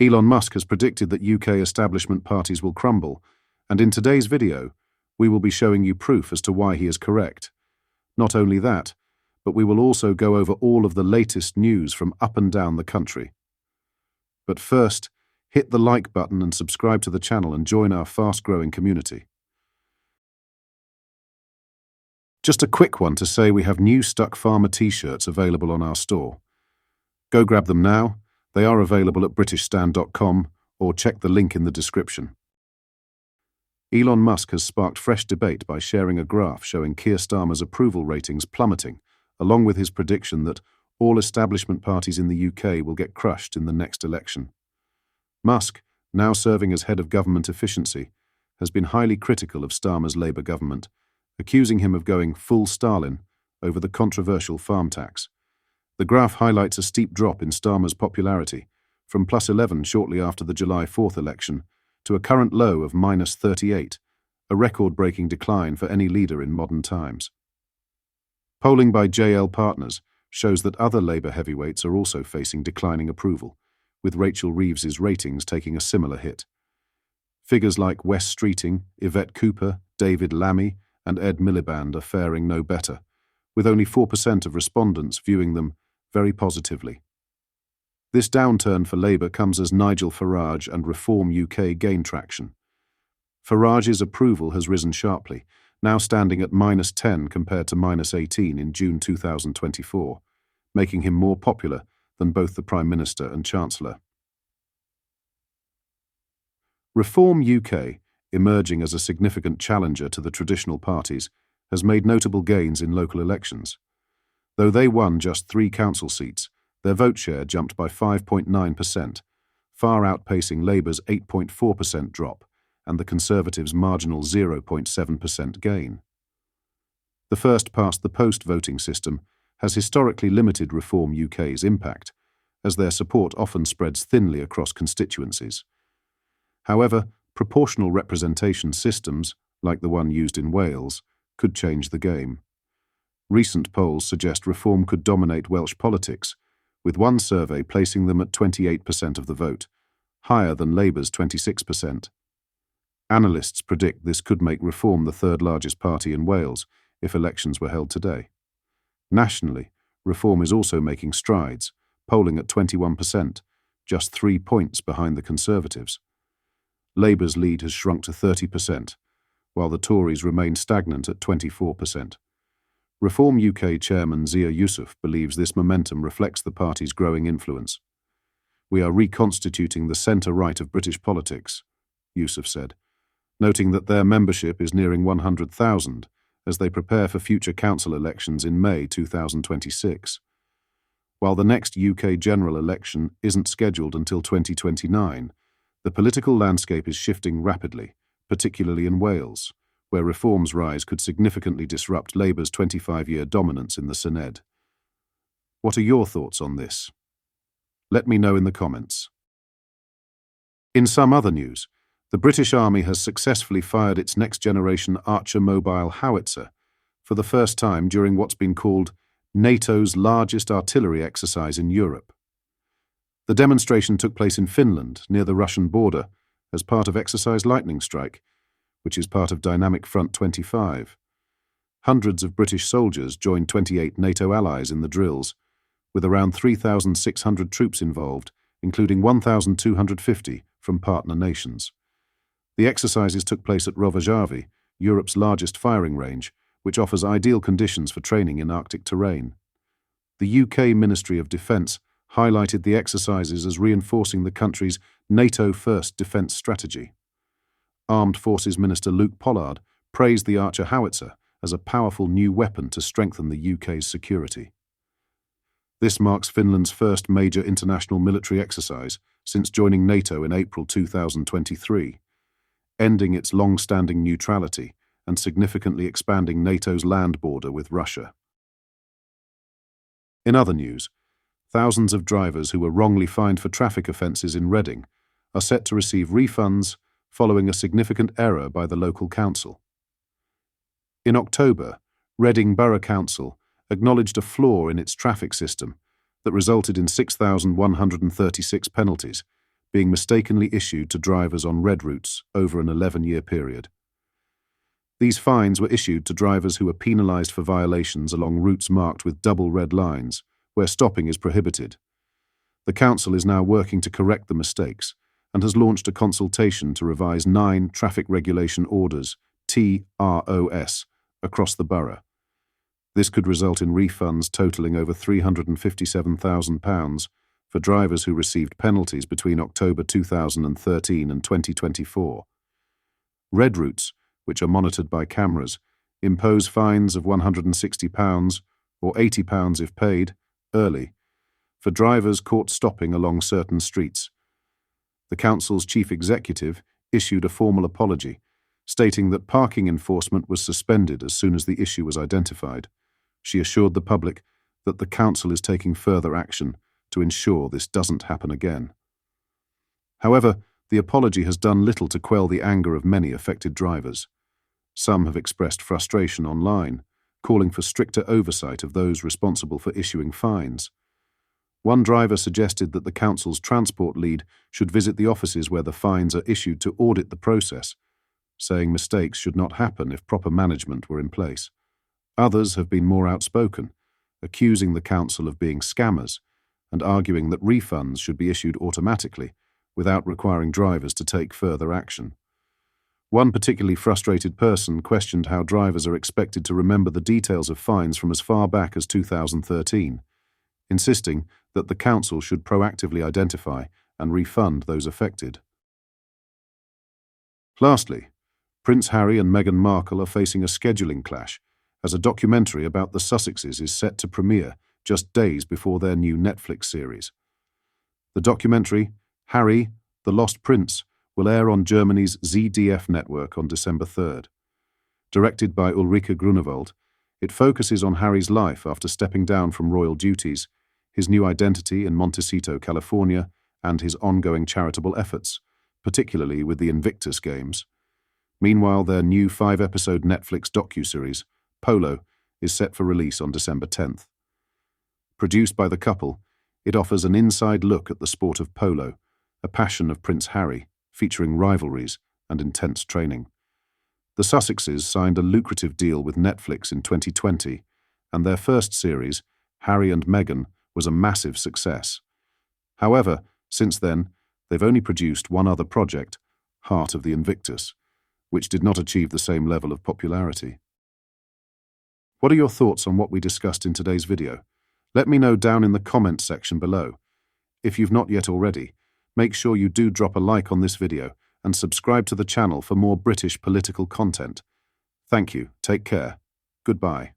Elon Musk has predicted that UK establishment parties will crumble, and in today's video, we will be showing you proof as to why he is correct. Not only that, but we will also go over all of the latest news from up and down the country. But first, hit the like button and subscribe to the channel and join our fast-growing community. Just a quick one to say we have new Stuck Farmer t-shirts available on our store. Go grab them now. They are available at britishstand.com or check the link in the description. Elon Musk has sparked fresh debate by sharing a graph showing Keir Starmer's approval ratings plummeting, along with his prediction that all establishment parties in the UK will get crushed in the next election. Musk, now serving as head of government efficiency, has been highly critical of Starmer's Labour government, accusing him of going full Stalin over the controversial farm tax. The graph highlights a steep drop in Starmer's popularity, from +11 shortly after the July 4th election to a current low of -38, a record-breaking decline for any leader in modern times. Polling by JL Partners shows that other Labour heavyweights are also facing declining approval, with Rachel Reeves's ratings taking a similar hit. Figures like Wes Streeting, Yvette Cooper, David Lammy, and Ed Miliband are faring no better, with only 4% of respondents viewing them very positively. This downturn for Labour comes as Nigel Farage and Reform UK gain traction. Farage's approval has risen sharply, now standing at -10 compared to -18 in June 2024, making him more popular than both the Prime Minister and Chancellor. Reform UK, emerging as a significant challenger to the traditional parties, has made notable gains in local elections. Though they won just 3 council seats, their vote share jumped by 5.9%, far outpacing Labour's 8.4% drop and the Conservatives' marginal 0.7% gain. The first-past-the-post voting system has historically limited Reform UK's impact, as their support often spreads thinly across constituencies. However, proportional representation systems, like the one used in Wales, could change the game. Recent polls suggest Reform could dominate Welsh politics, with one survey placing them at 28% of the vote, higher than Labour's 26%. Analysts predict this could make Reform the third largest party in Wales if elections were held today. Nationally, Reform is also making strides, polling at 21%, just 3 points behind the Conservatives. Labour's lead has shrunk to 30%, while the Tories remain stagnant at 24%. Reform UK chairman Zia Yusuf believes this momentum reflects the party's growing influence. "We are reconstituting the centre-right of British politics," Yusuf said, noting that their membership is nearing 100,000 as they prepare for future council elections in May 2026. While the next UK general election isn't scheduled until 2029, the political landscape is shifting rapidly, particularly in Wales, where Reform's rise could significantly disrupt Labour's 25-year dominance in the Senedd. What are your thoughts on this? Let me know in the comments. In some other news, the British Army has successfully fired its next-generation Archer mobile Howitzer for the first time during what's been called NATO's largest artillery exercise in Europe. The demonstration took place in Finland, near the Russian border, as part of Exercise Lightning Strike, which is part of Dynamic Front 25. Hundreds of British soldiers joined 28 NATO allies in the drills, with around 3,600 troops involved, including 1,250 from partner nations. The exercises took place at Rovajärvi, Europe's largest firing range, which offers ideal conditions for training in Arctic terrain. The UK Ministry of Defence highlighted the exercises as reinforcing the country's NATO-first defence strategy. Armed Forces Minister Luke Pollard praised the Archer Howitzer as a powerful new weapon to strengthen the UK's security. This marks Finland's first major international military exercise since joining NATO in April 2023, ending its long-standing neutrality and significantly expanding NATO's land border with Russia. In other news, thousands of drivers who were wrongly fined for traffic offences in Reading are set to receive refunds following a significant error by the local council. In October, Reading Borough Council acknowledged a flaw in its traffic system that resulted in 6,136 penalties, being mistakenly issued to drivers on red routes over an 11-year period. These fines were issued to drivers who were penalised for violations along routes marked with double red lines, where stopping is prohibited. The Council is now working to correct the mistakes and has launched a consultation to revise 9 Traffic Regulation Orders, TROS, across the borough. This could result in refunds totalling over £357,000 for drivers who received penalties between October 2013 and 2024. Red routes, which are monitored by cameras, impose fines of £160 or £80 if paid, early, for drivers caught stopping along certain streets. The Council's chief executive issued a formal apology, stating that parking enforcement was suspended as soon as the issue was identified. She assured the public that the Council is taking further action to ensure this doesn't happen again. However, the apology has done little to quell the anger of many affected drivers. Some have expressed frustration online, calling for stricter oversight of those responsible for issuing fines. One driver suggested that the Council's transport lead should visit the offices where the fines are issued to audit the process, saying mistakes should not happen if proper management were in place. Others have been more outspoken, accusing the Council of being scammers and arguing that refunds should be issued automatically without requiring drivers to take further action. One particularly frustrated person questioned how drivers are expected to remember the details of fines from as far back as 2013, insisting that the Council should proactively identify and refund those affected. Lastly, Prince Harry and Meghan Markle are facing a scheduling clash as a documentary about the Sussexes is set to premiere just days before their new Netflix series. The documentary, Harry, the Lost Prince, will air on Germany's ZDF network on December 3rd. Directed by Ulrike Grunewald, it focuses on Harry's life after stepping down from royal duties, his new identity in Montecito, California, and his ongoing charitable efforts, particularly with the Invictus Games. Meanwhile, their new 5-episode Netflix docuseries, Polo, is set for release on December 10th. Produced by the couple, it offers an inside look at the sport of polo, a passion of Prince Harry, featuring rivalries and intense training. The Sussexes signed a lucrative deal with Netflix in 2020, and their first series, Harry and Meghan, was a massive success. However, since then, they've only produced one other project, Heart of the Invictus, which did not achieve the same level of popularity. What are your thoughts on what we discussed in today's video? Let me know down in the comments section below. If you've not yet already, make sure you do drop a like on this video and subscribe to the channel for more British political content. Thank you, take care, goodbye.